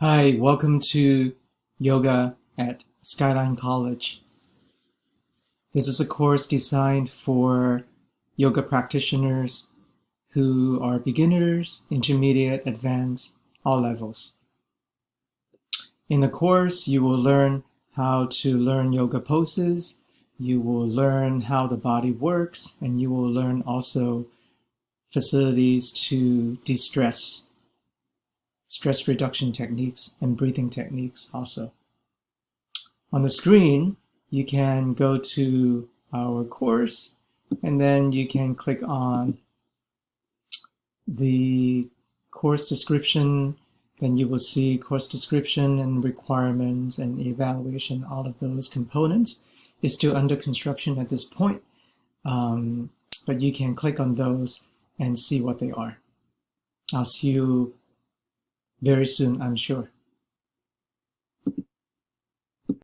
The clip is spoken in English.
Hi, welcome to Yoga at Skyline College. This is a course designed for yoga practitioners who are beginners, intermediate, advanced, all levels. In the course, you will learn how to learn yoga poses, you will learn how the body works, and you will learn also facilities to de-stress, stress reduction techniques, and breathing techniques also. On the screen, you can go to our course, and then you can click on the course description. Then you will see course description and requirements and evaluation. All of those components is still under construction at this point, but you can click on those and see what they are. I'll see you very soon, I'm sure.